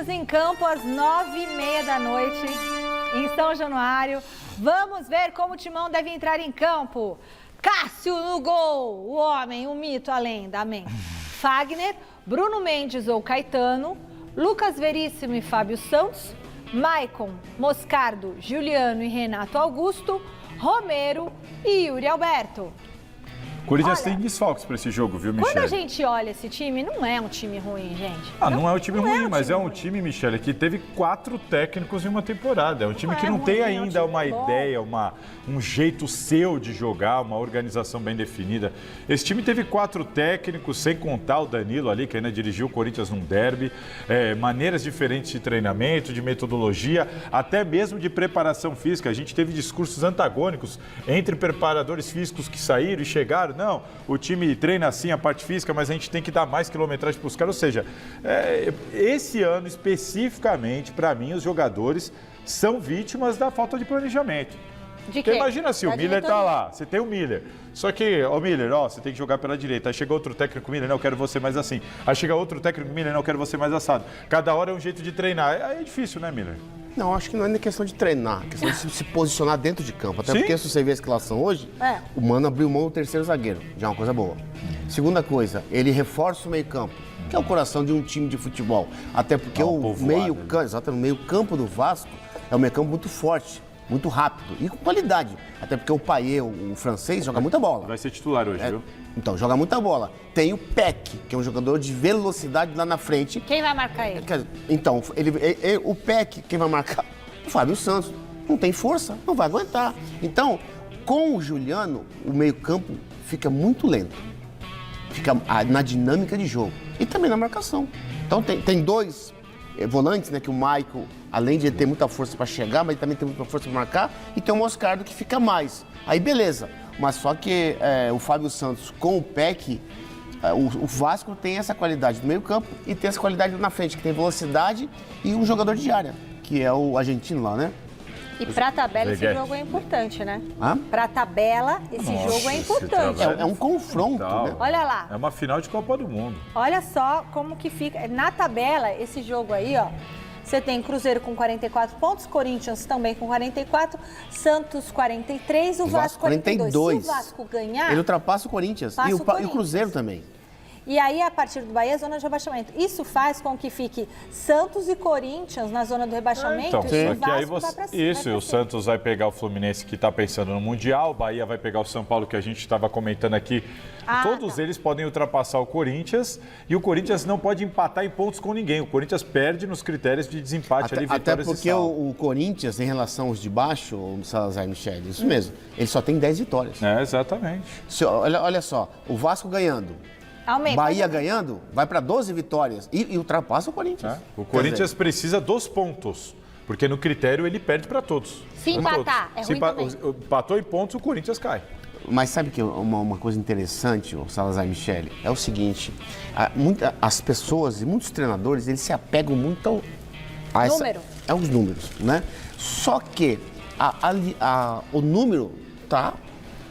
Corinthians em campo às 9h30 da noite, em São Januário. Vamos ver como o Timão deve entrar em campo. Cássio no gol, o homem, o mito, a lenda, amém. Fagner, Bruno Mendes ou Caetano, Lucas Veríssimo e Fábio Santos, Maicon, Moscardo, Juliano e Renato Augusto, Romero e Yuri Alberto. Corinthians tem desfalques para esse jogo, viu, Michele? Quando a gente olha esse time, não é um time ruim, gente. Não é um time ruim, mas é um time, Michele, que teve 4 técnicos em uma temporada. É um time que não tem ainda uma ideia, um jeito seu de jogar, uma organização bem definida. Esse time teve 4 técnicos, sem contar o Danilo ali, que ainda dirigiu o Corinthians num derby, maneiras diferentes de treinamento, de metodologia, até mesmo de preparação física. A gente teve discursos antagônicos entre preparadores físicos que saíram e chegaram. Não, o time treina assim a parte física, mas a gente tem que dar mais quilometragem para os caras. Ou seja, esse ano especificamente, para mim, os jogadores são vítimas da falta de planejamento. Porque imagina assim, o Miller tá lá, você tem o Miller. Só que, Miller, você tem que jogar pela direita. Aí chega outro técnico, Miller, não, eu quero você mais assim. Aí chega outro técnico, Miller, não, eu quero você mais assado. Cada hora é um jeito de treinar. Aí é difícil, né, Miller? Não, acho que não é nem questão de treinar, é questão de se posicionar dentro de campo. Até porque se você ver a escalação hoje, o Mano abriu mão do terceiro zagueiro, já é uma coisa boa. Segunda coisa, ele reforça o meio-campo, que é o coração de um time de futebol. Até porque o meio-campo do Vasco é um meio-campo muito forte, muito rápido e com qualidade. Até porque o Payet, o francês, joga muita bola. Vai ser titular hoje, viu? Então, joga muita bola. Tem o Peck, que é um jogador de velocidade lá na frente. Quem vai marcar ele? Então, o Peck, quem vai marcar? O Fábio Santos. Não tem força, não vai aguentar. Então, com o Juliano, o meio-campo fica muito lento. Fica na dinâmica de jogo. E também na marcação. Então, tem 2 volantes, né? Que o Maicon, além de ele ter muita força para chegar, mas ele também tem muita força para marcar. E tem o Moscardo, que fica mais. Aí, beleza. Mas só que o Fábio Santos com o Peck, o Vasco tem essa qualidade do meio campo e tem essa qualidade na frente, que tem velocidade e um jogador de área, que é o argentino lá, né? E pra tabela esse jogo é importante, né? Pra tabela esse jogo é importante. É um confronto, né? Olha lá. É uma final de Copa do Mundo. Olha só como que fica. Na tabela, esse jogo aí, ó. Você tem Cruzeiro com 44 pontos, Corinthians também com 44, Santos 43, o Vasco 42. Se o Vasco ganhar... Ele ultrapassa o Corinthians e o Cruzeiro também. E aí, a partir do Bahia, zona de rebaixamento. Isso faz com que fique Santos e Corinthians na zona do rebaixamento e o Vasco vai pra cima. Isso, e o Santos vai pegar o Fluminense, que está pensando no Mundial, o Bahia vai pegar o São Paulo, que a gente estava comentando aqui. Todos eles podem ultrapassar o Corinthians e o Corinthians não pode empatar em pontos com ninguém. O Corinthians perde nos critérios de desempate ali, vitórias. Até porque o Corinthians, em relação aos de baixo, o Salazar e Michele, isso mesmo, ele só tem 10 vitórias. Exatamente. Olha só, o Vasco ganhando. Bahia ganhando, vai para 12 vitórias e ultrapassa o Corinthians. O Corinthians precisa dos pontos, porque no critério ele perde para todos. Se empatar, é ruim também. Se empatou em pontos, o Corinthians cai. Mas sabe que uma coisa interessante, o Salazar e Michele, é o seguinte, as pessoas e muitos treinadores, eles se apegam muito aos números, né? Só que o número tá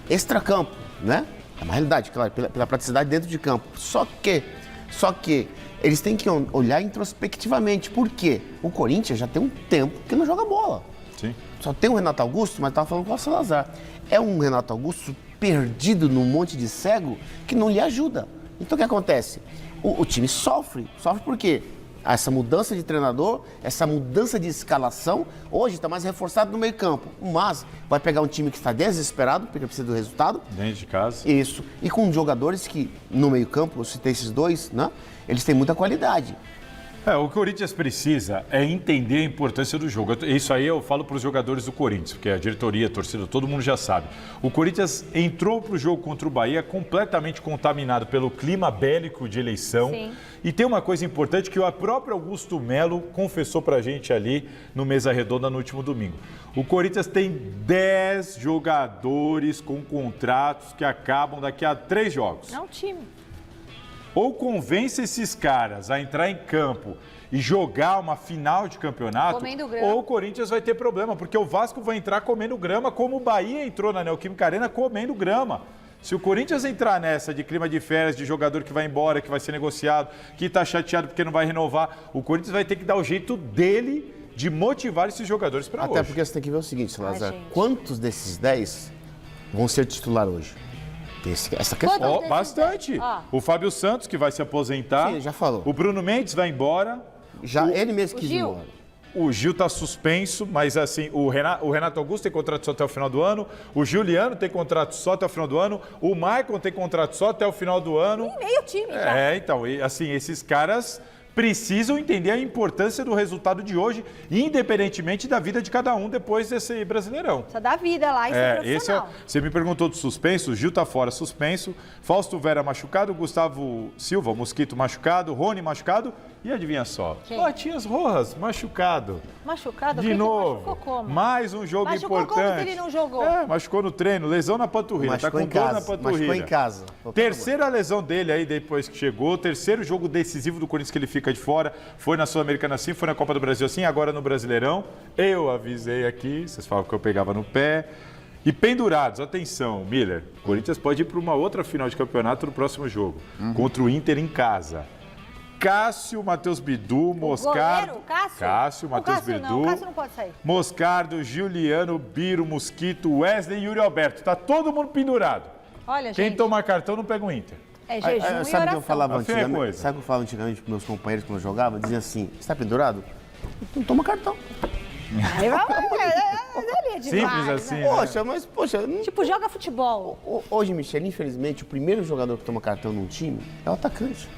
extracampo, né? É uma realidade, claro, pela praticidade dentro de campo. Só que eles têm que olhar introspectivamente. Por quê? O Corinthians já tem um tempo que não joga bola. Sim. Só tem o Renato Augusto, mas estava falando com o Salazar. É um Renato Augusto perdido num monte de cego que não lhe ajuda. Então o que acontece? O time sofre. Sofre por quê? Essa mudança de treinador, essa mudança de escalação, hoje está mais reforçado no meio campo. Mas vai pegar um time que está desesperado, porque precisa do resultado. Dentro de casa. Isso. E com jogadores que, no meio campo, eu citei esses 2, né? Eles têm muita qualidade. O Corinthians precisa entender a importância do jogo. Isso aí eu falo para os jogadores do Corinthians, porque a diretoria, a torcida, todo mundo já sabe. O Corinthians entrou para o jogo contra o Bahia completamente contaminado pelo clima bélico de eleição. Sim. E tem uma coisa importante que o próprio Augusto Melo confessou para a gente ali no Mesa Redonda no último domingo. O Corinthians tem 10 jogadores com contratos que acabam daqui a 3 jogos. É um time. Ou convence esses caras a entrar em campo e jogar uma final de campeonato, ou o Corinthians vai ter problema, porque o Vasco vai entrar comendo grama, como o Bahia entrou na Neoquímica Arena comendo grama. Se o Corinthians entrar nessa de clima de férias, de jogador que vai embora, que vai ser negociado, que está chateado porque não vai renovar, o Corinthians vai ter que dar o jeito dele de motivar esses jogadores para hoje. Até porque você tem que ver o seguinte, Salazar. gente. Quantos desses 10 vão ser titular hoje? Tem essa questão. Quantos? Bastante. Ó. O Fábio Santos, que vai se aposentar. Sim, já falou. O Bruno Mendes vai embora. Já ele mesmo quis ir Gil. embora. O Gil está suspenso, mas assim, o Renato Augusto tem contrato só até o final do ano, o Juliano tem contrato só até o final do ano, o Maicon tem contrato só até o final do ano. E meio time já. Então, assim, esses caras precisam entender a importância do resultado de hoje, independentemente da vida de cada um depois desse Brasileirão. Precisa dar vida lá e ser profissional. Você me perguntou do suspenso, o Gil tá fora suspenso, Fausto Vera machucado, Gustavo Silva, Mosquito machucado, Rony machucado e adivinha só? Quem? Matias Rojas machucado. Machucado? De Quem que novo, machucou como? mais um jogo Machucou importante. como que ele não jogou? Machucou no treino, lesão na panturrilha, Machucou tá em com dor na casa. panturrilha. Machucou em casa. Terceira lesão dele aí depois que chegou, terceiro jogo decisivo do Corinthians que ele fica de fora, foi na Sul-Americana assim, foi na Copa do Brasil assim, agora no Brasileirão. Eu avisei aqui, vocês falavam que eu pegava no pé. E pendurados, atenção, Miller, o Corinthians pode ir para uma outra final de campeonato no próximo jogo, contra o Inter em casa. Cássio, Matheus Bidu, Moscardo. Goleiro, Cássio? Cássio, Matheus Cássio Bidu. não, Cássio não pode sair. Moscardo, Juliano, Biro, Mosquito, Wesley e Yuri Alberto. Tá todo mundo pendurado. Olha, Quem gente, tomar cartão não pega um Inter. é jejum e Sabe o que eu oração. falava A feia antigamente? coisa. Sabe o que eu falava antigamente para meus companheiros quando eu jogava? Dizia assim, você está pendurado? Não toma cartão. Aí vai, ali é demais, Simples né? assim, né? Poxa, mas, poxa... Tipo, joga futebol. Hoje, Michel, infelizmente, o primeiro jogador que toma cartão num time é o atacante.